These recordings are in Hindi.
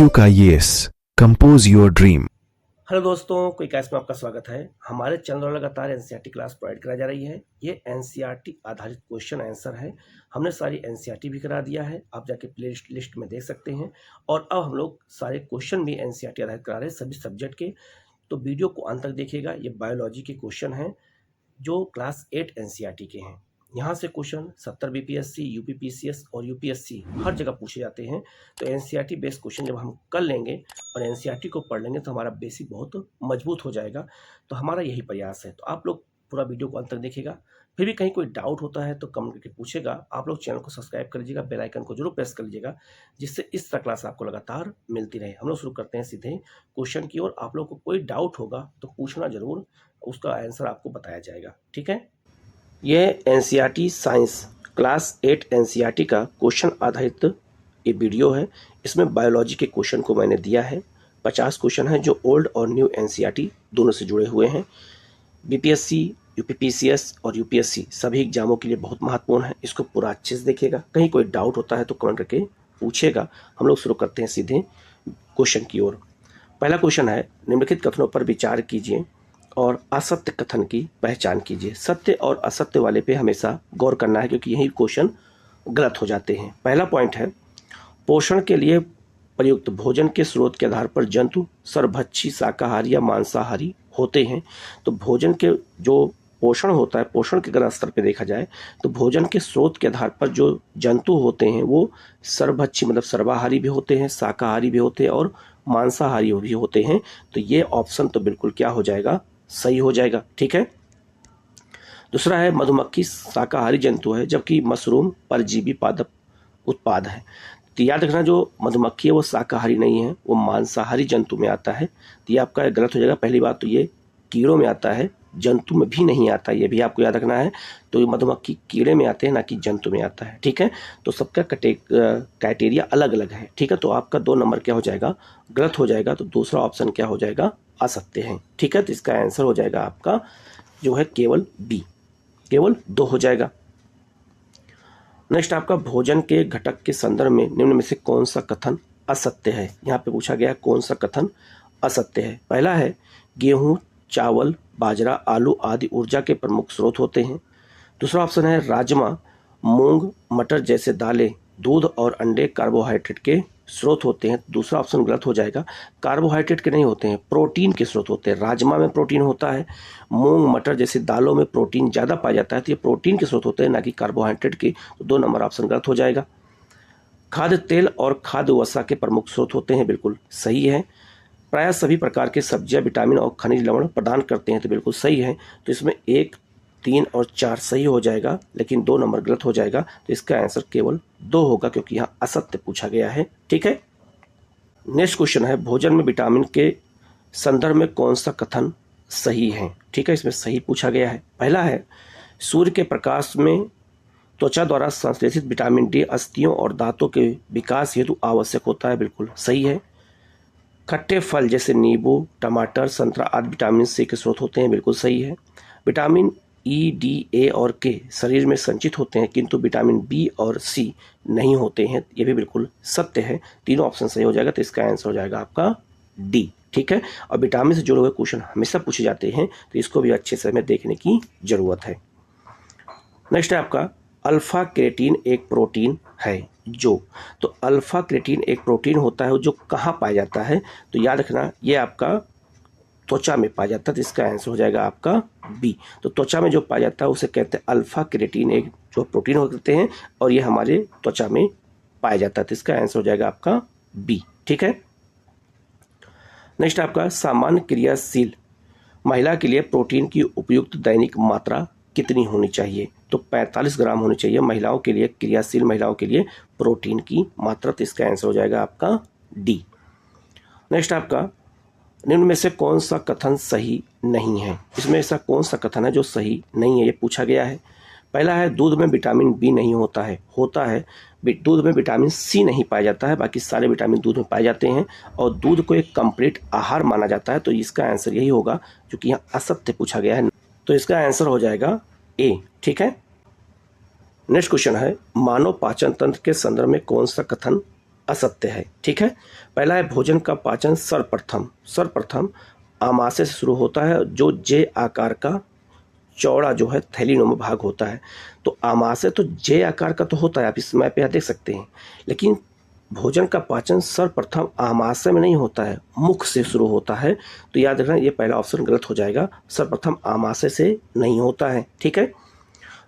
IQ का yes, compose your dream. Hello दोस्तों, कोई कैस में आपका स्वागत है। हमारे चैनल द्वारा लगातार एनसीईआरटी क्लास प्रोवाइड कराई जा रही है। ये एनसीईआरटी आधारित क्वेश्चन आंसर है। हमने सारी एनसीईआरटी भी करा दिया है, आप जाके प्ले लिस्ट में देख सकते हैं। और अब हम लोग सारे क्वेश्चन भी एनसीईआरटी आधारित करा रहे हैं सभी सब्जेक्ट के। तो वीडियो को अंत तक देखिएगा। ये बायोलॉजी के क्वेश्चन हैं जो क्लास 8 एनसीईआरटी के हैं। यहाँ से क्वेश्चन 70 बीपीएससी, यूपीपीसीएस और यूपीएससी हर जगह पूछे जाते हैं। तो एनसीईआरटी बेस्ड क्वेश्चन जब हम कर लेंगे और एनसीईआरटी को पढ़ लेंगे तो हमारा बेसिक बहुत मजबूत हो जाएगा। तो हमारा यही प्रयास है। तो आप लोग पूरा वीडियो को अंत तक देखिएगा। फिर भी कहीं कोई डाउट होता है तो कमेंट करके पूछेगा। आप लोग चैनल को सब्सक्राइब कर लीजिएगा, बेल आइकन को जरूर प्रेस कर लीजिएगा, जिससे इस तरह क्लास आपको लगातार मिलती रहे। हम लोग शुरू करते हैं सीधे क्वेश्चन की ओर। आप लोग को कोई डाउट होगा तो पूछना जरूर, उसका आंसर आपको बताया जाएगा। ठीक है। यह एनसीईआरटी साइंस क्लास 8 एनसीईआरटी का क्वेश्चन आधारित ये वीडियो है। इसमें बायोलॉजी के क्वेश्चन को मैंने दिया है। 50 क्वेश्चन हैं जो ओल्ड और न्यू एनसीईआरटी दोनों से जुड़े हुए हैं। बीपीएससी, यूपीपीसीएस और यूपीएससी सभी एग्जामों के लिए बहुत महत्वपूर्ण है। इसको पूरा अच्छे से देखिएगा। कहीं कोई डाउट होता है तो कमेंट करके पूछेगा। हम लोग शुरू करते हैं सीधे क्वेश्चन की ओर। पहला क्वेश्चन है, निम्नलिखित कथनों पर विचार कीजिए और असत्य कथन की पहचान कीजिए। सत्य और असत्य वाले पे हमेशा गौर करना है, क्योंकि यही क्वेश्चन गलत हो जाते हैं। पहला पॉइंट है, पोषण के लिए प्रयुक्त भोजन के स्रोत के आधार पर जंतु सर्वभक्षी, शाकाहारी या मांसाहारी होते हैं। तो भोजन के जो पोषण होता है, पोषण के अगर स्तर पे देखा जाए तो भोजन के स्रोत के आधार पर जो जंतु होते हैं वो सर्वभक्षी मतलब सर्वाहारी भी होते हैं, शाकाहारी भी होते हैं और मांसाहारी भी होते हैं। तो ये ऑप्शन तो बिल्कुल क्या हो जाएगा, सही हो जाएगा। ठीक है। दूसरा है, मधुमक्खी शाकाहारी जंतु है जबकि मशरूम परजीवी पादप उत्पाद है। तो याद रखना, जो मधुमक्खी है वो शाकाहारी नहीं है, वो मांसाहारी जंतु में आता है। तो ये आपका गलत हो जाएगा। पहली बात तो ये कीड़ों में आता है, जंतु में भी नहीं आता, ये भी आपको याद रखना है। तो ये मधुमक्खी कीड़े में आते हैं, ना कि जंतु में आता है। ठीक है। तो सबका क्राइटेरिया अलग अलग है। ठीक है। तो आपका 2 नंबर क्या हो जाएगा, गलत हो जाएगा। तो दूसरा ऑप्शन क्या हो जाएगा, असत्य है। ठीक है। तो इसका आंसर हो जाएगा आपका जो है केवल बी, केवल 2 हो जाएगा। नेक्स्ट आपका, भोजन के घटक के संदर्भ में निम्न में से कौन सा कथन असत्य है। यहाँ पे पूछा गया कौन सा कथन असत्य है। पहला है, गेहूं, चावल, बाजरा, आलू आदि ऊर्जा के प्रमुख स्रोत होते हैं। दूसरा ऑप्शन है, राजमा, मूंग, मटर जैसे दालें, दूध और अंडे कार्बोहाइड्रेट के स्रोत होते हैं। दूसरा ऑप्शन गलत हो जाएगा। कार्बोहाइड्रेट के नहीं होते हैं, प्रोटीन के स्रोत होते हैं। राजमा में प्रोटीन होता है, मूंग मटर जैसे दालों में प्रोटीन ज़्यादा पाया जाता है, तो ये प्रोटीन के स्रोत होते हैं, ना कि कार्बोहाइड्रेट के। तो 2 नंबर ऑप्शन गलत हो जाएगा। खाद्य तेल और खाद्य वसा के प्रमुख स्रोत होते हैं, बिल्कुल सही है। प्रायः सभी प्रकार के सब्जियां विटामिन और खनिज लवण प्रदान करते हैं, तो बिल्कुल सही है। तो इसमें 1, 3 और 4 सही हो जाएगा, लेकिन 2 नंबर गलत हो जाएगा। तो इसका आंसर केवल 2 होगा, क्योंकि यहाँ असत्य पूछा गया है। ठीक है। नेक्स्ट क्वेश्चन है, भोजन में विटामिन के संदर्भ में कौन सा कथन सही है। ठीक है। इसमें सही पूछा गया है। पहला है, सूर्य के प्रकाश में त्वचा द्वारा संश्लेषित विटामिन डी अस्थियों और दांतों के विकास हेतु आवश्यक होता है, बिल्कुल सही है। खट्टे फल जैसे नींबू, टमाटर, संतरा आदि विटामिन सी के स्रोत होते हैं, बिल्कुल सही है। विटामिन ई, डी, ए और के शरीर में संचित होते हैं, किंतु विटामिन बी और सी नहीं होते हैं, ये भी बिल्कुल सत्य है। तीनों ऑप्शन सही हो जाएगा। तो इसका आंसर हो जाएगा आपका डी। ठीक है। और विटामिन से जुड़े हुए क्वेश्चन हमेशा पूछे जाते हैं, तो इसको भी अच्छे से हमें देखने की जरूरत है। नेक्स्ट है आपका, अल्फा क्रेटीन एक प्रोटीन है जो। तो अल्फा क्रेटीन एक प्रोटीन होता है जो कहाँ पाया जाता है। तो याद रखना, ये आपका त्वचा में पाया जाता है। तो इसका आंसर हो जाएगा आपका बी। तो त्वचा में जो पाया जाता है उसे कहते हैं अल्फा क्रेटीन, एक जो प्रोटीन होते हैं, और ये हमारे त्वचा में पाया जाता है। तो इसका आंसर हो जाएगा आपका बी। ठीक है। नेक्स्ट आपका, सामान्य क्रियाशील महिला के लिए प्रोटीन की उपयुक्त दैनिक मात्रा कितनी होनी चाहिए। तो 45 ग्राम होनी चाहिए महिलाओं के लिए, क्रियाशील महिलाओं के लिए प्रोटीन की मात्रा। तो इसका आंसर हो जाएगा आपका डी। नेक्स्ट आपका, निम्न में से कौन सा कथन सही नहीं है। इसमें ऐसा कौन सा कथन है जो सही नहीं है, ये पूछा गया है। पहला है, दूध में विटामिन बी नहीं होता है। होता है। दूध में विटामिन सी नहीं पाया जाता है, बाकी सारे विटामिन दूध में पाए जाते हैं, और दूध को एक कंप्लीट आहार माना जाता है। तो इसका आंसर यही होगा, क्योंकि यहाँ असत्य पूछा गया है। तो इसका आंसर हो जाएगा ए। ठीक है। नेक्स्ट क्वेश्चन है, मानव पाचन तंत्र के संदर्भ में कौन सा कथन असत्य है। ठीक है, पहला है भोजन का पाचन सर्वप्रथम आमाशय से शुरू होता है, जो जे आकार का चौड़ा जो है थैलीनुमा भाग होता है। तो आमाशय तो जे आकार का तो होता है, आप इस मैप पे देख सकते हैं, लेकिन भोजन का पाचन सर्वप्रथम आमाशय में नहीं होता है, मुख से शुरू होता है। तो याद रखना, ये पहला ऑप्शन गलत हो जाएगा, सर्वप्रथम आमाशय से नहीं होता है। ठीक है,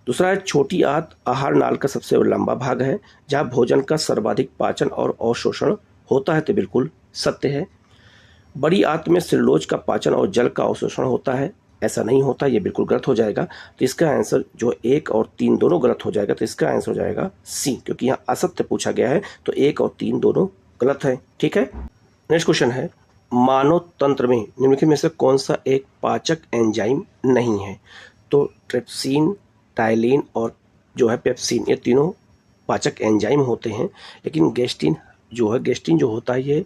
दूसरा है छोटी आंत आहार नाल का सबसे लंबा भाग है, जहाँ भोजन का सर्वाधिक पाचन और अवशोषण होता है, तो बिल्कुल सत्य है। बड़ी आंत में सेलुलोज का पाचन और जल का अवशोषण होता है, ऐसा नहीं होता, ये बिल्कुल गलत हो जाएगा। तो इसका आंसर जो 1 और 3 दोनों गलत हो जाएगा, तो इसका आंसर हो जाएगा सी, क्योंकि यहाँ असत्य पूछा गया है, तो 1 और 3 दोनों गलत है। ठीक है, नेक्स्ट क्वेश्चन है मानव तंत्र में निम्नलिखित में से कौन सा एक पाचक एंजाइम नहीं है? तो ट्रिप्सिन, टाइलिन और जो है पेप्सिन, ये तीनों पाचक एंजाइम होते हैं, लेकिन गेस्टिन जो होता है ये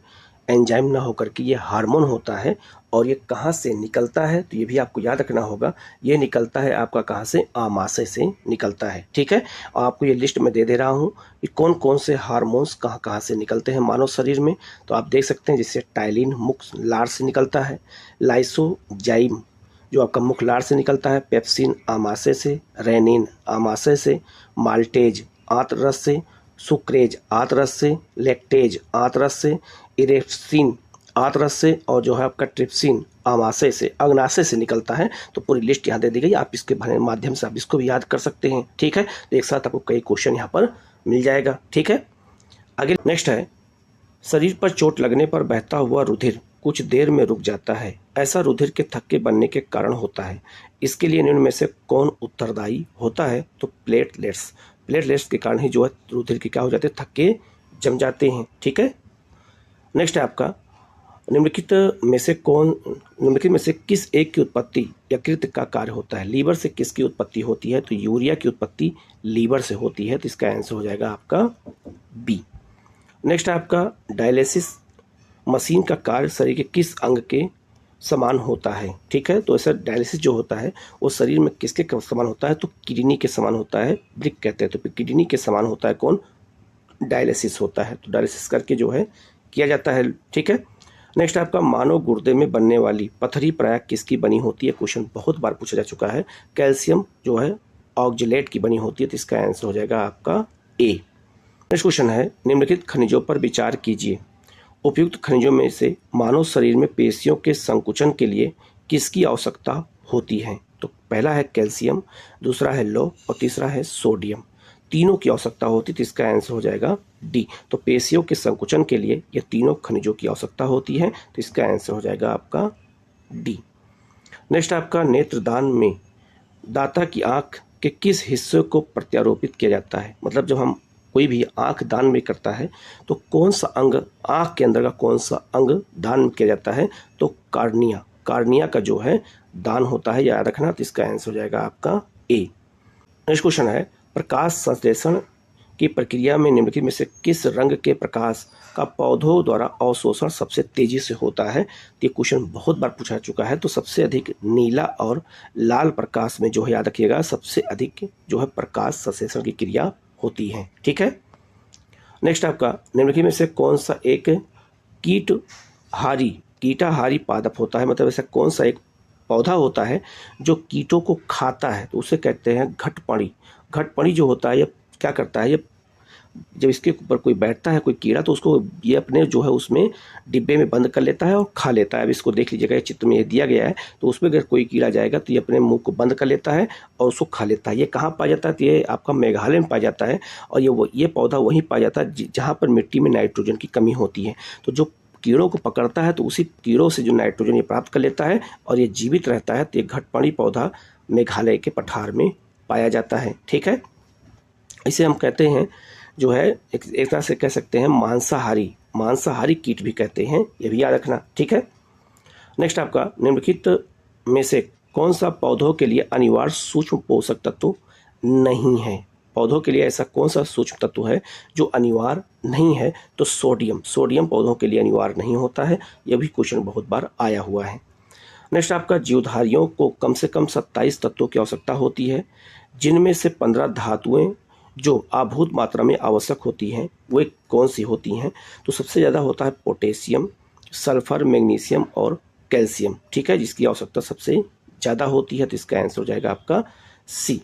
एंजाइम ना होकर के ये हार्मोन होता है। और ये कहाँ से निकलता है, तो ये भी आपको याद रखना होगा, ये निकलता है आपका कहाँ से, आमाशय से निकलता है। ठीक है, और आपको ये लिस्ट में दे दे रहा हूँ कि कौन कौन से हार्मोन्स कहाँ कहाँ से निकलते हैं मानव शरीर में। तो आप देख सकते हैं, जिससे टाइलिन मुख लार से निकलता है, लाइसोजाइम जो आपका मुख लार से निकलता है, पेप्सिन आमाशय से, रेनिन आमाशय से, माल्टेज आंत रस से, सुक्रेज आंत रस से, लैक्टेज आंत रस से, इरेप्सिन आंत रस से, और जो है आपका ट्रिप्सिन आमाशय से, अग्नाशय से निकलता है। तो पूरी लिस्ट यहाँ दे दी गई, आप इसके माध्यम से आप इसको भी याद कर सकते हैं। ठीक है, तो एक साथ आपको कई क्वेश्चन यहाँ पर मिल जाएगा। ठीक है, आगे नेक्स्ट है शरीर पर चोट लगने पर बहता हुआ रुधिर कुछ देर में रुक जाता है, ऐसा रुधिर के थक्के बनने के कारण होता है। इसके लिए निम्न में से कौन उत्तरदायी होता है? तो प्लेटलेट्स के कारण ही जो है रुधिर के क्या हो जाते हैं, थक्के जम जाते हैं। ठीक है, नेक्स्ट है आपका निम्नलिखित में से किस एक की उत्पत्ति यकृत का कार्य होता है? लीवर से किसकी उत्पत्ति होती है? तो यूरिया की उत्पत्ति लीवर से होती है, तो इसका आंसर हो जाएगा आपका बी। नेक्स्ट है आपका डायलिसिस मशीन का कार्य शरीर के किस अंग के समान होता है? ठीक है, तो ऐसा डायलिसिस जो होता है वो शरीर में किसके समान होता है? तो किडनी के समान होता है, ब्रिक कहते हैं। तो किडनी के समान होता है कौन? डायलिसिस होता है। तो डायलिसिस करके जो है किया जाता है। ठीक है, नेक्स्ट आपका मानव गुर्दे में बनने वाली पथरी प्रायः किसकी बनी होती है? क्वेश्चन बहुत बार पूछा जा चुका है। कैल्शियम जो है ऑक्जेलेट की बनी होती है, तो इसका आंसर हो जाएगा आपका ए। नेक्स्ट क्वेश्चन है निम्नलिखित खनिजों पर विचार कीजिए। उपयुक्त खनिजों में से मानव शरीर में पेशियों के संकुचन के लिए किसकी आवश्यकता होती है? तो पहला है कैल्शियम, दूसरा है लौह और तीसरा है सोडियम। तीनों की आवश्यकता होती है, तो इसका आंसर हो जाएगा डी। तो पेशियों के संकुचन के लिए ये तीनों खनिजों की आवश्यकता होती है, तो इसका आंसर हो जाएगा आपका डी। नेक्स्ट आपका नेत्रदान में दाता की आंख के किस हिस्से को प्रत्यारोपित किया जाता है? मतलब जब हम कोई भी आंख दान में करता है तो कौन सा अंग, आंख के अंदर का कौन सा अंग दान किया जाता है? तो कार्निया का जो है दान होता है, याद रखना। तो इसका आंसर हो जाएगा आपका ए। नेक्स्ट क्वेश्चन है प्रकाश संश्लेषण की प्रक्रिया में निम्नलिखित में से किस रंग के प्रकाश का पौधों द्वारा अवशोषण सबसे तेजी से होता है? ये क्वेश्चन बहुत बार पूछा चुका है। तो सबसे अधिक नीला और लाल प्रकाश में जो है याद रखिएगा सबसे अधिक जो है प्रकाश संश्लेषण की क्रिया होती है। ठीक है, नेक्स्ट आपका निम्नलिखित में से कौन सा एक कीटाहारी पादप होता है? मतलब ऐसा कौन सा एक पौधा होता है जो कीटों को खाता है? तो उसे कहते हैं घटपड़ी। घटपड़ी जो होता है ये क्या करता है, ये जब इसके ऊपर कोई बैठता है कोई कीड़ा, तो उसको ये अपने जो है उसमें डिब्बे में बंद कर लेता है और खा लेता है। अब इसको देख लीजिएगा, ये चित्र में ये दिया गया है। तो उसमें अगर कोई कीड़ा जाएगा तो ये अपने मुंह को बंद कर लेता है और उसको खा लेता है। ये कहाँ पाया जाता है? तो ये आपका मेघालय में पाया जाता है, और ये पौधा वहीं पाया जाता है जहाँ पर मिट्टी में नाइट्रोजन की कमी होती है। तो जो कीड़ों को पकड़ता है तो उसी कीड़ों से जो नाइट्रोजन ये प्राप्त कर लेता है और ये जीवित रहता है। तो ये घटपड़ी पौधा मेघालय के पठार में पाया जाता है। ठीक है, इसे हम कहते हैं जो है एक तरह से कह सकते हैं मांसाहारी कीट भी कहते हैं, ये भी याद रखना। ठीक है, नेक्स्ट आपका निम्नलिखित में से कौन सा पौधों के लिए अनिवार्य सूक्ष्म पोषक तत्व नहीं है? पौधों के लिए ऐसा कौन सा सूक्ष्म तत्व है जो अनिवार्य नहीं है? तो सोडियम पौधों के लिए अनिवार्य नहीं होता है। यह भी क्वेश्चन बहुत बार आया हुआ है। नेक्स्ट आपका जीवधारियों को कम से कम 27 तत्वों की आवश्यकता होती है, जिनमें से 15 धातुएं जो आभूत मात्रा में आवश्यक होती हैं वे कौन सी होती हैं? तो सबसे ज़्यादा होता है पोटेशियम, सल्फर, मैग्नीशियम और कैल्शियम, ठीक है, जिसकी आवश्यकता सबसे ज़्यादा होती है। तो इसका आंसर हो जाएगा आपका सी।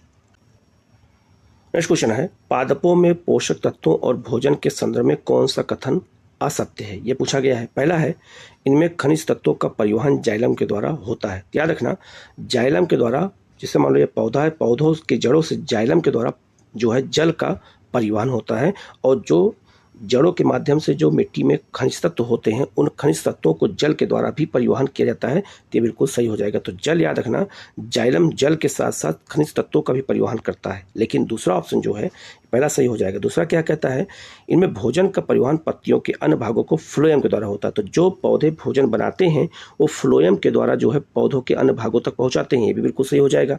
नेक्स्ट क्वेश्चन है, पादपों में पोषक तत्वों और भोजन के संदर्भ में कौन सा कथन असत्य है? ये पूछा गया है। पहला है, इनमें खनिज तत्वों का परिवहन जाइलम के द्वारा होता है। याद रखना, जाइलम के द्वारा, जैसे मान लो ये पौधा है, पौधों के जड़ों से जाइलम के द्वारा जो है जल का परिवहन होता है, और जो जड़ों के माध्यम से जो मिट्टी में खनिज तत्व होते हैं उन खनिज तत्वों को जल के द्वारा भी परिवहन किया जाता है। तो ये बिल्कुल सही हो जाएगा। तो जल, याद रखना, जाइलम जल के साथ साथ खनिज तत्वों का भी परिवहन करता है। लेकिन दूसरा ऑप्शन जो है पहला सही हो जाएगा। दूसरा क्या कहता है, इनमें भोजन का परिवहन पत्तियों के अन्य भागों को फ्लोएम के द्वारा होता है। तो जो पौधे भोजन बनाते हैं वो फ्लोएम के द्वारा जो है पौधों के अन्य भागों तक पहुँचाते हैं। ये भी बिल्कुल सही हो जाएगा।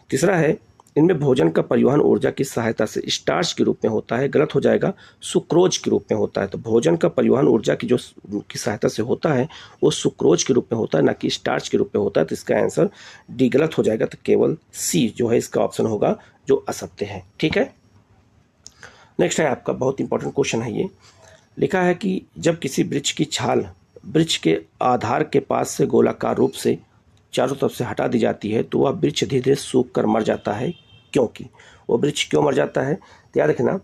तीसरा है, इनमें भोजन का परिवहन ऊर्जा की सहायता से स्टार्च के रूप में होता है। गलत हो जाएगा, सुक्रोज के रूप में होता है। तो भोजन का परिवहन ऊर्जा की सहायता से होता है वो सुक्रोज के रूप में होता है, ना कि स्टार्च के रूप में होता है। तो इसका आंसर डी गलत हो जाएगा। तो केवल सी जो है इसका ऑप्शन होगा जो असत्य है, ठीक है। नेक्स्ट है आपका बहुत इंपॉर्टेंट क्वेश्चन है। ये लिखा है कि जब किसी वृक्ष की छाल वृक्ष के आधार के पास से गोलाकार रूप से चारों तरफ से हटा दी जाती है तो वह वृक्ष धीरे धीरे सूख कर मर जाता है, क्योंकि वो वृक्ष क्यों मर जाता है? तो याद रखना,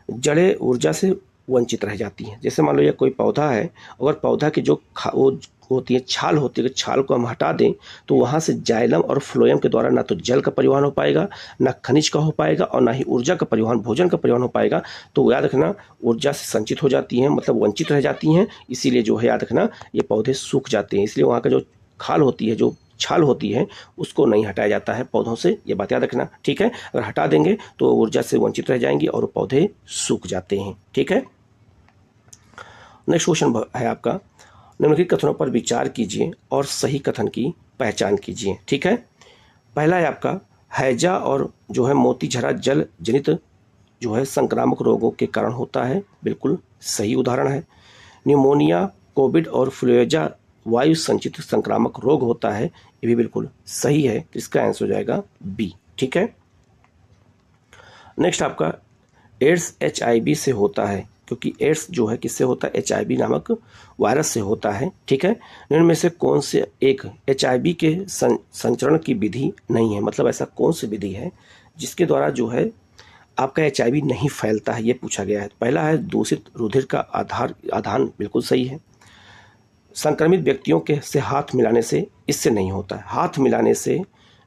जड़ें ऊर्जा से वंचित रह जाती हैं। जैसे मान लो ये कोई पौधा है, अगर पौधा की जो वो होती है छाल होती है, छाल को हम हटा दें तो वहाँ से जाइलम और फ्लोएम के द्वारा ना तो जल का परिवहन हो पाएगा, ना खनिज का हो पाएगा, और ना ही ऊर्जा का परिवहन, भोजन का परिवहन हो पाएगा। तो याद रखना, ऊर्जा से संचित हो जाती हैं, मतलब वंचित रह जाती हैं। इसीलिए जो है याद रखना, ये पौधे सूख जाते हैं। इसलिए वहाँ का जो खाल होती है, जो छाल होती है, उसको नहीं हटाया जाता है पौधों से। ये बात याद रखना, ठीक है। अगर हटा देंगे तो ऊर्जा से वंचित रह जाएंगी और पौधे सूख जाते हैं, ठीक है। नेक्स्ट क्वेश्चन है आपका, निम्नलिखित कथनों पर विचार कीजिए और सही कथन की पहचान कीजिए, ठीक है। पहला है आपका, हैजा और जो है मोतीझरा जल जनित जो है संक्रामक रोगों के कारण होता है। बिल्कुल सही उदाहरण है। न्यूमोनिया, कोविड और फ्लूएजा वायु संचित संक्रामक रोग होता है। ये भी बिल्कुल सही है। तो इसका आंसर हो जाएगा बी, ठीक है। नेक्स्ट आपका, एड्स HIV से होता है, क्योंकि एड्स जो है किससे होता है? HIV नामक वायरस से होता है, ठीक है। इनमें में से कौन से एक HIV के संचरण की विधि नहीं है? मतलब ऐसा कौन सी विधि है जिसके द्वारा जो है आपका HIV नहीं फैलता है? ये पूछा गया है। पहला है दूषित रुधिर का आधान, बिल्कुल सही है। संक्रमित व्यक्तियों के से हाथ मिलाने से इससे नहीं होता है। हाथ मिलाने से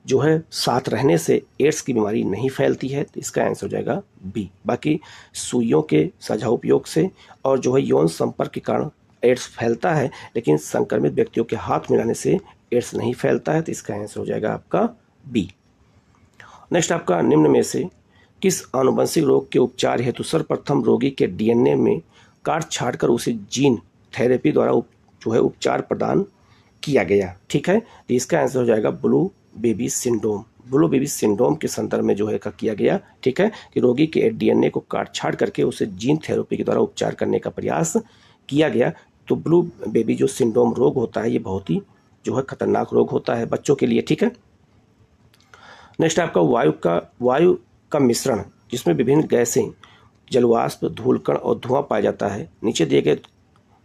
जो है, साथ रहने से एड्स की बीमारी नहीं फैलती है। तो इसका आंसर हो जाएगा बी। बाकी सुइयों के साझा उपयोग से और जो है यौन संपर्क के कारण एड्स फैलता है, लेकिन संक्रमित व्यक्तियों के हाथ मिलाने से एड्स नहीं फैलता है। तो इसका आंसर हो जाएगा आपका बी। नेक्स्ट आपका, निम्न में से किस आनुवंशिक रोग के उपचार हेतु सर्वप्रथम रोगी के DNA में काट छाट कर उसे जीन थेरेपी द्वारा जो है उपचार प्रदान किया गया, ठीक है। तो इसका आंसर हो जाएगा blue baby syndrome. Blue baby syndrome के संदर्भ में जो है किया गया, ठीक है, कि रोगी के DNA को काट छाट करके उसे जीन थेरेपी के द्वारा उपचार करने का प्रयास किया गया। तो ब्लू बेबी जो सिंड्रोम रोग होता है ये बहुत ही जो है खतरनाक रोग होता है बच्चों के लिए, ठीक है। नेक्स्ट आपका, वायु का मिश्रण जिसमें विभिन्न गैसें, जलवाष्प, धूलकण और धुआं पाया जाता है। नीचे दिए गए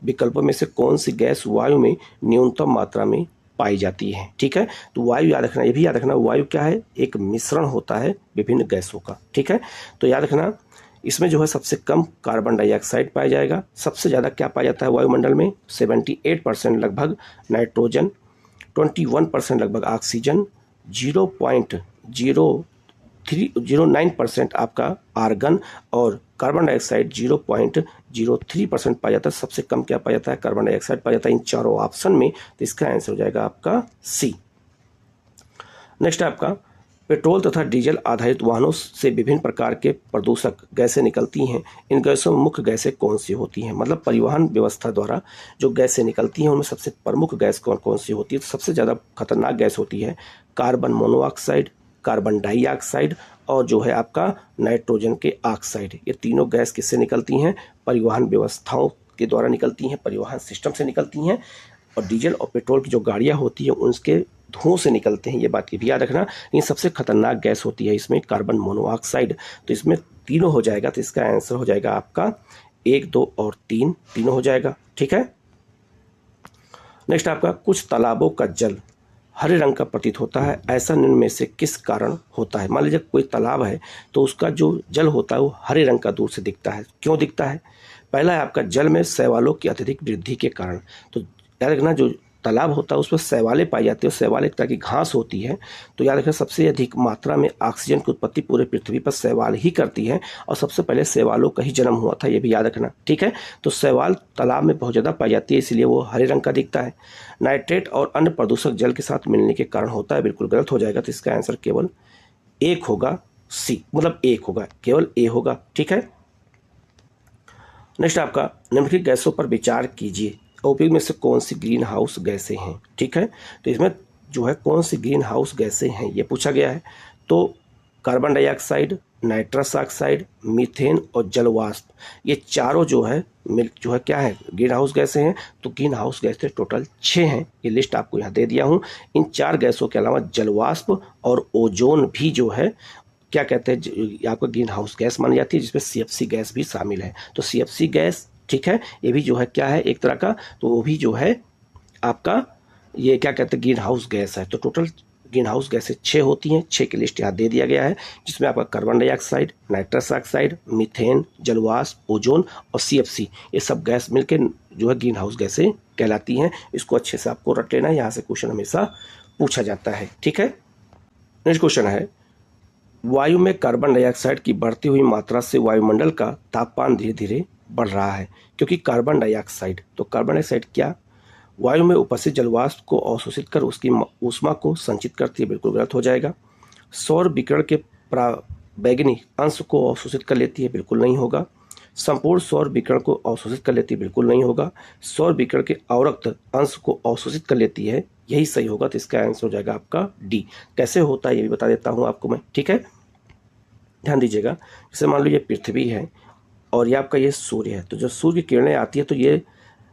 विकल्पों में से कौन सी गैस वायु में न्यूनतम मात्रा में पाई जाती है, ठीक है। तो वायु याद रखना, ये भी याद रखना, वायु क्या है? एक मिश्रण होता है विभिन्न गैसों का, ठीक है। तो याद रखना, इसमें जो है सबसे कम कार्बन डाइऑक्साइड पाया जाएगा। सबसे ज़्यादा क्या पाया जाता है वायुमंडल में? 78% लगभग नाइट्रोजन, 21% लगभग ऑक्सीजन, 0.09% आपका आर्गन, और कार्बन डाइऑक्साइड 0.03% पाया जाता है। सबसे कम क्या पाया जाता है? कार्बन डाइऑक्साइड पाया जाता है इन चारों ऑप्शन में। तो इसका आंसर हो जाएगा आपका सी। नेक्स्ट आपका, पेट्रोल तथा डीजल आधारित वाहनों से विभिन्न प्रकार के प्रदूषक गैसें निकलती हैं। इन गैसों में मुख्य गैसें कौन सी होती हैं? मतलब परिवहन व्यवस्था द्वारा जो गैसें निकलती हैं उनमें सबसे प्रमुख गैस कौन कौन सी होती है? तो सबसे ज़्यादा खतरनाक गैस होती है कार्बन मोनोऑक्साइड, कार्बन डाइऑक्साइड और जो है आपका नाइट्रोजन के ऑक्साइड। ये तीनों गैस किससे निकलती हैं? परिवहन व्यवस्थाओं के द्वारा निकलती हैं, परिवहन सिस्टम से निकलती हैं। और डीजल और पेट्रोल की जो गाड़ियाँ होती हैं उनके धुओं से निकलते हैं, ये बात की भी याद रखना। लेकिन सबसे खतरनाक गैस होती है इसमें कार्बन मोनोऑक्साइड। तो इसमें तीनों हो जाएगा तो इसका आंसर हो जाएगा आपका 1, 2 और 3 तीनों हो जाएगा। ठीक है। नेक्स्ट आपका कुछ तालाबों का जल हरे रंग का प्रतीत होता है, ऐसा निम्न में से किस कारण होता है। मान लीजिए कोई तालाब है तो उसका जो जल होता है वो हरे रंग का दूर से दिखता है। क्यों दिखता है? पहला है आपका जल में शैवालों की अत्यधिक वृद्धि के कारण। तो याद रखना जो तालाब होता है उस पर शैवालें पाई जाती है और शैवाल एक तरह की घास होती है। तो याद रखना सबसे अधिक मात्रा में ऑक्सीजन की उत्पत्ति पूरे पृथ्वी पर शैवाल ही करती है और सबसे पहले शैवालों का ही जन्म हुआ था, ये भी याद रखना। ठीक है। तो शैवाल तालाब में बहुत ज़्यादा पाई जाती है इसलिए वो हरे रंग का दिखता है। नाइट्रेट और अन्य प्रदूषक जल के साथ मिलने के कारण होता है, बिल्कुल गलत हो जाएगा। तो इसका आंसर केवल एक होगा, सी, मतलब एक होगा, केवल ए होगा। ठीक है। नेक्स्ट आपका निम्नलिखित गैसों पर विचार कीजिए, उपयुक्त में से कौन सी ग्रीन हाउस गैसें हैं। ठीक है। तो इसमें जो है कौन सी ग्रीन हाउस गैसें हैं ये पूछा गया है। तो carbon dioxide, nitrous oxide, methane और जलवाष्प, ये चारों जो है क्या है, ग्रीन हाउस गैसें हैं। तो ग्रीन हाउस गैसें टोटल 6 हैं, ये लिस्ट आपको यहाँ दे दिया हूँ। इन 4 गैसों के अलावा जलवाष्प और ओजोन भी जो है क्या कहते हैं, आपको ग्रीन हाउस गैस मानी जाती है, जिसमें CFC गैस भी शामिल है। तो CFC गैस, ठीक है, ये भी जो है क्या है, एक तरह का, तो वो भी जो है आपका ये क्या कहते हैं, ग्रीन हाउस गैस है। तो टोटल ग्रीन हाउस गैसें 6 होती हैं, 6 की लिस्ट यहाँ दे दिया गया है, जिसमें आपका carbon dioxide, nitrous oxide, methane, जलवाष्प, ओजोन और CFC, ये सब गैस मिलकर जो है ग्रीन हाउस गैसें कहलाती हैं। इसको अच्छे से आपको रट लेना है, यहाँ से क्वेश्चन हमेशा पूछा जाता है। ठीक है। नेक्स्ट क्वेश्चन है, वायु में कार्बन डाइऑक्साइड की बढ़ती हुई मात्रा से वायुमंडल का तापमान धीरे धीरे बढ़ रहा है, क्योंकि कार्बन डाइऑक्साइड, तो कार्बन डाइऑक्साइड क्या, वायु में उपस्थित जलवाष्प को अवशोषित कर उसकी ऊष्मा को संचित करती है, बिल्कुल गलत हो जाएगा। सौर विकिरण के प्रावैगिक अंश को अवशोषित कर लेती है, बिल्कुल नहीं होगा। संपूर्ण सौर विकिरण को अवशोषित कर लेती है, बिल्कुल नहीं होगा। सौर विकिरण के अवरक्त अंश को अवशोषित कर लेती है, यही सही होगा। तो इसका आंसर हो जाएगा आपका डी। कैसे होता है ये भी बता देता हूँ आपको मैं। ठीक है, ध्यान दीजिएगा। जैसे मान लो ये पृथ्वी है और ये आपका ये सूर्य है, तो जब सूर्य की किरणें आती है तो ये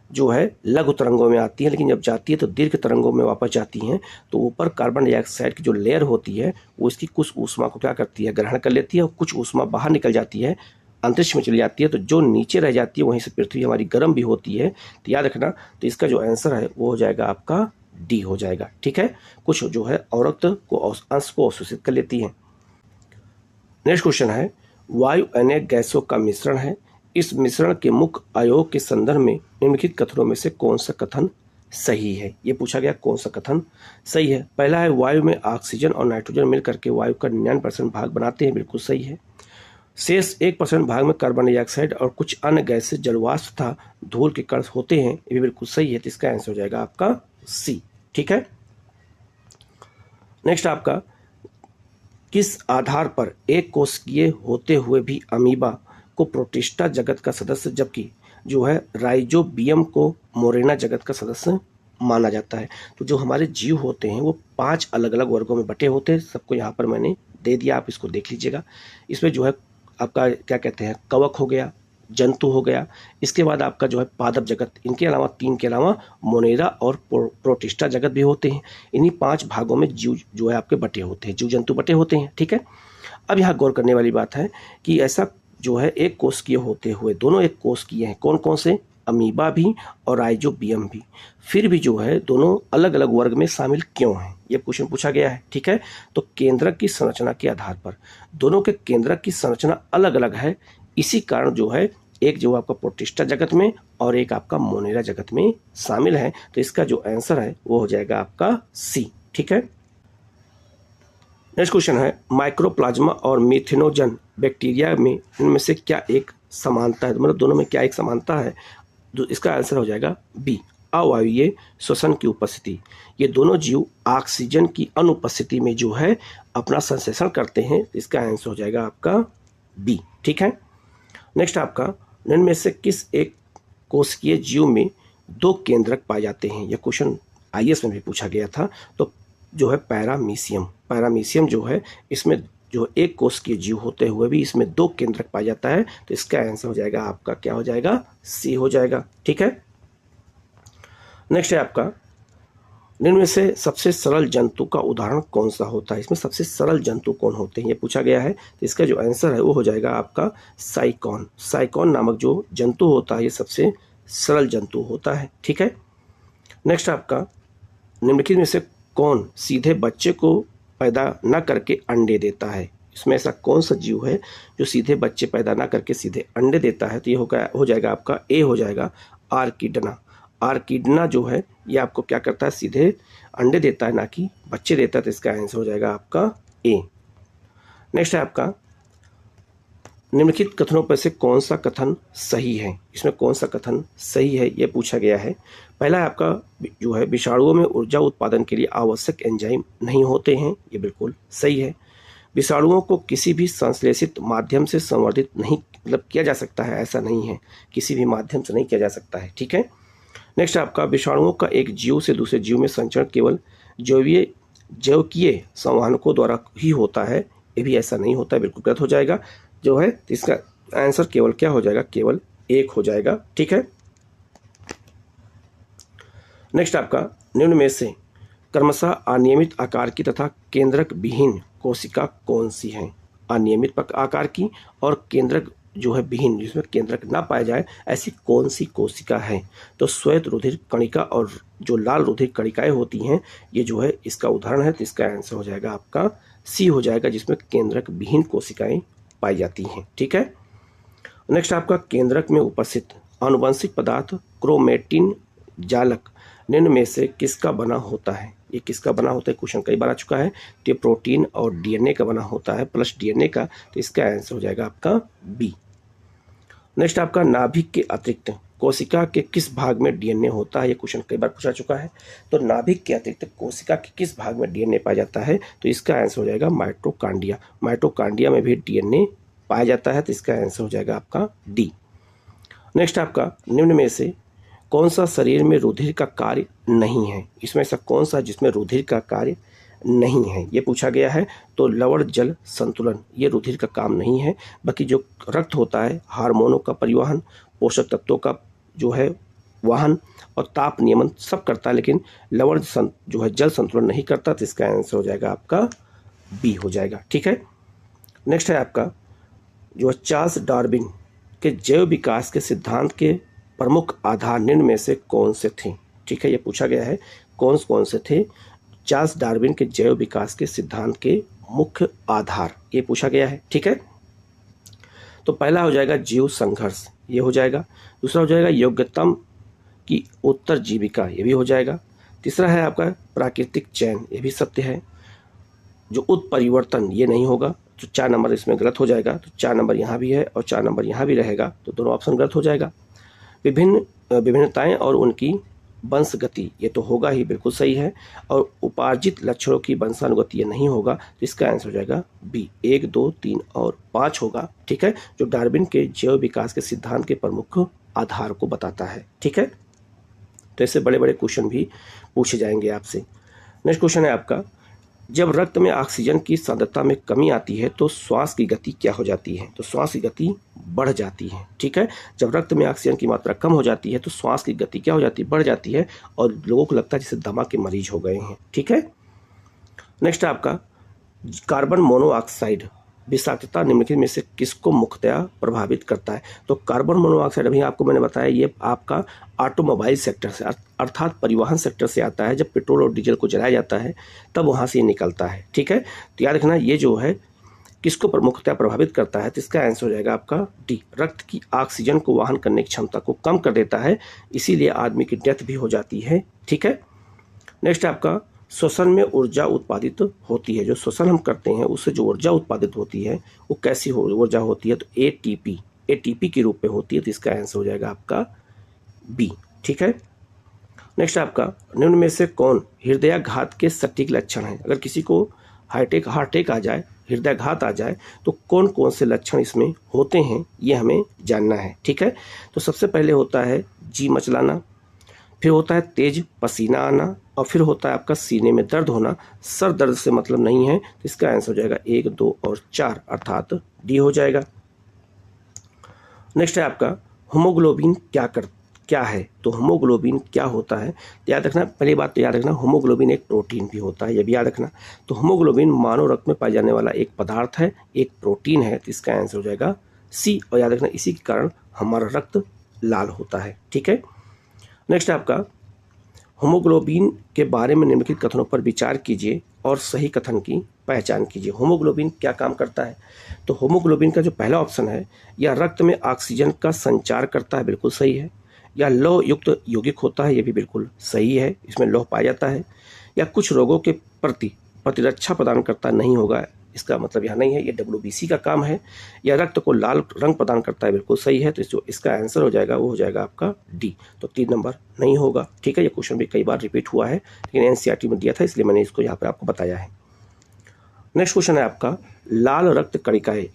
जो है लघु तरंगों में आती है, लेकिन जब जाती है तो दीर्घ तरंगों में वापस जाती हैं। तो ऊपर कार्बन डाइऑक्साइड की जो लेयर होती है वो इसकी कुछ ऊष्मा को क्या करती है, ग्रहण कर लेती है, और कुछ ऊष्मा बाहर निकल जाती है, अंतरिक्ष में चली जाती है। तो जो नीचे रह जाती है वहीं से पृथ्वी हमारी गर्म भी होती है। तो याद रखना, तो इसका जो आंसर है वो हो जाएगा आपका डी हो जाएगा। ठीक है, कुछ जो है अवरक्त को अंश को अवशोषित कर लेती है। नेक्स्ट क्वेश्चन है, वायु अनेक गैसों का मिश्रण है, इस मिश्रण के मुख्य अयोग के संदर्भ में निम्नलिखित कथनों में से कौन सा कथन सही है। ये पूछा गया कौन सा कथन सही है। पहला है, वायु में ऑक्सीजन और नाइट्रोजन मिलकर के वायु का 99% भाग बनाते हैं, बिल्कुल सही है। शेष 1% भाग में कार्बन डाइऑक्साइड और कुछ अन्य गैसें जलवाष्प तथा धूल के कण होते हैं, ये भी बिल्कुल सही है। तो इसका आंसर हो जाएगा आपका सी। ठीक है। नेक्स्ट आपका, किस आधार पर एक कोशिकीय होते हुए भी अमीबा को प्रोटिस्टा जगत का सदस्य, जबकि जो है राइजोबियम को मोरेना जगत का सदस्य माना जाता है। तो जो हमारे जीव होते हैं वो 5 अलग अलग वर्गों में बटे होते हैं, सबको यहाँ पर मैंने दे दिया, आप इसको देख लीजिएगा। इसमें जो है आपका क्या कहते हैं, कवक हो गया, जंतु हो गया, इसके बाद आपका जो है पादप जगत, इनके अलावा 3 के अलावा मोनेरा और प्रोटिस्टा जगत भी होते हैं। इन्हीं 5 भागों में जीव जो है आपके बटे होते हैं, जीव जंतु बटे होते हैं। ठीक है। अब यहाँ गौर करने वाली बात है कि ऐसा जो है एक कोशिकीय होते हुए, दोनों एक कोशिकीय हैं, कौन कौन से, अमीबा भी और राइजोबियम भी, फिर भी जो है दोनों अलग अलग वर्ग में शामिल क्यों हैं, ये क्वेश्चन पूछा गया है। ठीक है। तो केंद्रक की संरचना के आधार पर दोनों के केंद्रक की संरचना अलग अलग है, इसी कारण जो है एक जो आपका प्रोटिस्टा जगत में और एक आपका मोनेरा जगत में शामिल है। तो इसका जो आंसर है वो हो जाएगा आपका सी। ठीक है। नेक्स्ट क्वेश्चन है, माइक्रोप्लाज्मा और मिथेनोजन बैक्टीरिया में इनमें से क्या एक समानता है, मतलब दोनों में क्या एक समानता है। इसका आंसर हो जाएगा बी, अवायवीय श्वसन की उपस्थिति। ये दोनों जीव ऑक्सीजन की अनुपस्थिति में जो है अपना संश्लेषण करते हैं। इसका आंसर हो जाएगा आपका बी। ठीक है। नेक्स्ट आपका, निम्न में से किस एक कोशिकीय जीव में 2 केंद्रक पाए जाते हैं। यह क्वेश्चन IAS में भी पूछा गया था। तो जो है पैरामीशियम जो है, इसमें जो एक कोशिकीय जीव होते हुए भी इसमें 2 केंद्रक पाया जाता है। तो इसका आंसर हो जाएगा आपका क्या हो जाएगा, सी हो जाएगा। ठीक है। नेक्स्ट है आपका, निम्न में से सबसे सरल जंतु का उदाहरण कौन सा होता है? इसमें सबसे सरल जंतु कौन होते हैं ये पूछा गया है। तो इसका जो आंसर है वो हो जाएगा आपका साइकॉन। साइकॉन नामक जो जंतु होता है ये सबसे सरल जंतु होता है। ठीक है। नेक्स्ट आपका, निम्नलिखित में से कौन सीधे बच्चे को पैदा न करके अंडे देता है? इसमें ऐसा कौन सा जीव है जो सीधे बच्चे पैदा ना करके सीधे अंडे देता है? तो ये हो जाएगा आपका ए, हो जाएगा आर्किडना। आर्किडना जो है ये आपको क्या करता है? सीधे अंडे देता है, ना कि बच्चे देता है। तो इसका आंसर हो जाएगा आपका ए। नेक्स्ट है आपका, निम्नलिखित कथनों पर से कौन सा कथन सही है? इसमें कौन सा कथन सही है ये पूछा गया है। पहला है आपका जो है, विषाणुओं में ऊर्जा उत्पादन के लिए आवश्यक एंजाइम नहीं होते हैं, ये बिल्कुल सही है। विषाणुओं को किसी भी संश्लेषित माध्यम से संवर्धित नहीं किया जा सकता है, ऐसा नहीं है, किसी भी माध्यम से नहीं किया जा सकता है। ठीक है। नेक्स्ट आपका, विषाणुओं का एक जीव से दूसरे जीव में संचरण केवल जैविकीय संवहनकों द्वारा ही होता है, ये भी ऐसा नहीं होता है, बिल्कुल गलत हो जाएगा जो है। इसका आंसर केवल क्या हो जाएगा? केवल एक हो जाएगा। ठीक है। नेक्स्ट आपका, निम्न में से क्रमशः अनियमित आकार की तथा केंद्रक विहीन कोशिका कौन सी है? अनियमित आकार की और केंद्रक जो है विहीन, जिसमें केंद्रक ना पाया जाए, ऐसी कौन सी कोशिका है? तो श्वेत रुधिर कणिका और जो लाल रुधिर कणिकाएं होती हैं, ये जो है इसका उदाहरण है। तो इसका आंसर हो जाएगा आपका सी हो जाएगा, जिसमें केंद्रक विहीन कोशिकाएं पाई जाती हैं। ठीक है। नेक्स्ट आपका, केंद्रक में उपस्थित आनुवंशिक पदार्थ क्रोमेटिन जालक निम्न में से किसका बना होता है? ये किसका बना होता है? क्वेश्चन कई बार आ चुका है। तो ये प्रोटीन और डीएनए का बना होता है, प्लस डीएनए का। तो इसका आंसर हो जाएगा आपका बी। नेक्स्ट आपका, नाभिक के अतिरिक्त कोशिका के किस भाग में डीएनए होता है? ये क्वेश्चन कई बार पूछा चुका है। तो नाभिक के अतिरिक्त कोशिका के किस भाग में डीएनए पाया जाता है? तो इसका आंसर हो जाएगा माइटोकांड्रिया। माइटोकांड्रिया में भी डीएनए पाया जाता है। तो इसका आंसर हो जाएगा आपका डी। नेक्स्ट आपका, निम्न में से कौन सा शरीर में रुधिर का कार्य नहीं है? इसमें ऐसा कौन सा जिसमें रुधिर का कार्य नहीं है ये पूछा गया है। तो लवण जल संतुलन, ये रुधिर का काम नहीं है। बाकी जो रक्त होता है, हार्मोनों का परिवहन, पोषक तत्वों का जो है वहन और ताप नियमन सब करता है, लेकिन लवण जो है जल संतुलन नहीं करता। तो इसका आंसर हो जाएगा आपका बी हो जाएगा। ठीक है। नेक्स्ट है आपका, जो चार्ल्स डार्विन के जैव विकास के सिद्धांत के प्रमुख आधार निम्न में से कौन से थे? ठीक है, ये पूछा गया है कौन से थे चार्ल्स डार्विन के जैव विकास के सिद्धांत के मुख्य आधार, ये पूछा गया है। ठीक है। तो पहला हो जाएगा जीव संघर्ष, ये हो जाएगा। दूसरा हो जाएगा योग्यतम की उत्तरजीविका, ये भी हो जाएगा। तीसरा है आपका प्राकृतिक चयन, ये भी सत्य है। जो उत्परिवर्तन, ये नहीं होगा। तो 4 नंबर इसमें गलत हो जाएगा। तो 4 नंबर यहाँ भी है और 4 नंबर यहाँ भी रहेगा, तो दोनों ऑप्शन गलत हो जाएगा। विभिन्नताएं और उनकी वंशगति, ये तो होगा ही, बिल्कुल सही है। और उपार्जित लक्षणों की वंशानुगति, ये नहीं होगा। तो इसका आंसर हो जाएगा बी, 1, 2, 3 और 5 होगा। ठीक है, जो डार्विन के जैव विकास के सिद्धांत के प्रमुख आधार को बताता है। ठीक है। तो ऐसे बड़े बड़े क्वेश्चन भी पूछे जाएंगे आपसे। नेक्स्ट क्वेश्चन है आपका, जब रक्त में ऑक्सीजन की सांद्रता में कमी आती है तो श्वास की गति क्या हो जाती है? तो श्वास की गति बढ़ जाती है। ठीक है। जब रक्त में ऑक्सीजन की मात्रा कम हो जाती है तो श्वास की गति क्या हो जाती है? बढ़ जाती है, और लोगों को लगता है जैसे दमा के मरीज हो गए हैं। ठीक है। नेक्स्ट आपका, कार्बन मोनोऑक्साइड विषाक्तता निम्नलिखित में से किसको मुख्यतया प्रभावित करता है? तो कार्बन मोनोऑक्साइड, अभी आपको मैंने बताया, ये आपका ऑटोमोबाइल सेक्टर से अर्थात परिवहन सेक्टर से आता है। जब पेट्रोल और डीजल को जलाया जाता है तब वहाँ से ये निकलता है। ठीक है। तो याद रखना, ये जो है किसको प्रमुखतया प्रभावित करता है? तो इसका आंसर हो जाएगा आपका डी, रक्त की ऑक्सीजन को वहन करने की क्षमता को कम कर देता है, इसीलिए आदमी की डेथ भी हो जाती है। ठीक है। नेक्स्ट आपका, श्वसन में ऊर्जा उत्पादित होती है। जो श्वसन हम करते हैं उससे जो ऊर्जा उत्पादित होती है वो कैसी ऊर्जा होती है? तो एटीपी के रूप में होती है। तो इसका आंसर हो जाएगा आपका बी। ठीक है। नेक्स्ट आपका, निम्न में से कौन हृदयाघात के सटीक लक्षण है? अगर किसी को हार्ट अटैक आ जाए, हृदयाघात आ जाए, तो कौन कौन से लक्षण इसमें होते हैं ये हमें जानना है। ठीक है। तो सबसे पहले होता है जी मचलाना, फिर होता है तेज पसीना आना, और फिर होता है आपका सीने में दर्द होना। सर दर्द से मतलब नहीं है। तो इसका आंसर हो जाएगा 1, 2 और 4 अर्थात डी हो जाएगा। नेक्स्ट है आपका, होमोग्लोबिन क्या है? तो हीमोग्लोबिन क्या होता है? तो याद रखना, पहली बात तो याद रखना, हीमोग्लोबिन एक प्रोटीन भी होता है, ये भी याद रखना। तो हीमोग्लोबिन मानव रक्त में पाए जाने वाला एक पदार्थ है, एक प्रोटीन है, तो इसका आंसर हो जाएगा सी। और याद रखना, इसी के कारण हमारा रक्त लाल होता है। ठीक है, नेक्स्ट है आपका, हीमोग्लोबिन के बारे में निम्नलिखित कथनों पर विचार कीजिए और सही कथन की पहचान कीजिए। हीमोग्लोबिन क्या काम करता है? तो हीमोग्लोबिन का जो पहला ऑप्शन है, यह रक्त में ऑक्सीजन का संचार करता है, बिल्कुल सही है। या लौह युक्त यौगिक होता है, यह भी बिल्कुल सही है, इसमें लौह पाया जाता है। या कुछ रोगों के प्रति प्रतिरक्षा प्रदान करता नहीं होगा, इसका मतलब यहाँ नहीं है, ये WBC का काम है। या रक्त को लाल रंग प्रदान करता है, बिल्कुल सही है। तो जो इसका आंसर हो जाएगा वो हो जाएगा आपका डी। तो 3 नंबर नहीं होगा। ठीक है, ये क्वेश्चन भी कई बार रिपीट हुआ है, लेकिन NCERT में दिया था, इसलिए मैंने इसको यहाँ पर आपको बताया है। नेक्स्ट क्वेश्चन है आपका, लाल रक्त कणिकाएं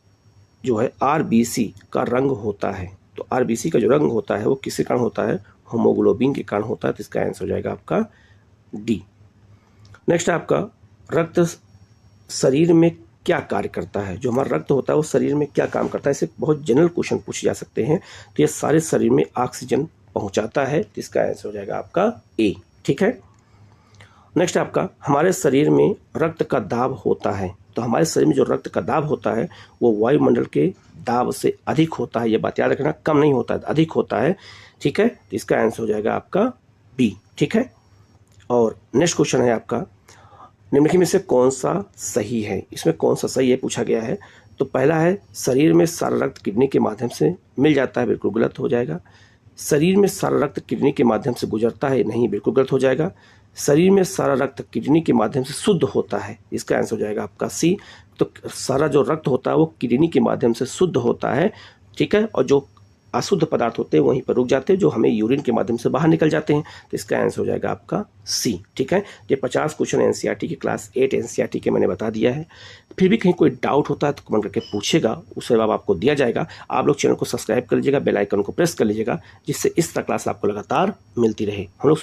जो है RBC का रंग होता है। तो RBC का जो रंग होता है वो किसके कारण होता है? हीमोग्लोबिन के कारण होता है। तो इसका आंसर हो जाएगा आपका डी। नेक्स्ट है आपका, रक्त शरीर में क्या कार्य करता है? जो हमारा रक्त होता है वो शरीर में क्या काम करता है? इससे बहुत जनरल क्वेश्चन पूछे जा सकते हैं। तो ये सारे शरीर में ऑक्सीजन पहुंचाता है, तो इसका आंसर हो जाएगा आपका ए। ठीक है, नेक्स्ट आपका, हमारे शरीर में रक्त का दाब होता है। तो हमारे शरीर में जो रक्त का दाब होता है वो वायुमंडल के दाब से अधिक होता है, ये बात याद रखना, कम नहीं होता है, अधिक होता है। ठीक है, तो इसका आंसर हो जाएगा आपका बी। ठीक है, और नेक्स्ट क्वेश्चन है आपका, निम्नलिखित में से कौन सा सही है? इसमें कौन सा सही है पूछा गया है। तो पहला है, शरीर में सारा रक्त किडनी के माध्यम से मिल जाता है, बिल्कुल गलत हो जाएगा। शरीर में सारा रक्त किडनी के माध्यम से गुजरता है, नहीं, बिल्कुल गलत हो जाएगा। शरीर में सारा रक्त किडनी के माध्यम से शुद्ध होता है, इसका आंसर हो जाएगा आपका सी। तो सारा जो रक्त होता है वो किडनी के माध्यम से शुद्ध होता है। ठीक है, और जो अशुद्ध पदार्थ होते हैं वहीं पर रुक जाते हैं, जो हमें यूरिन के माध्यम से बाहर निकल जाते हैं। तो इसका आंसर हो जाएगा आपका सी। ठीक है, ये 50 क्वेश्चन NCERT की क्लास 8 NCERT के मैंने बता दिया है। फिर भी कहीं कोई डाउट होता है तो कमेंट करके पूछेगा, उससे जवाब आपको दिया जाएगा। आप लोग चैनल को सब्सक्राइब कर लीजिएगा, बेल आइकन को प्रेस कर लीजिएगा, जिससे इस तरह क्लास आपको लगातार मिलती रहे। हम लोग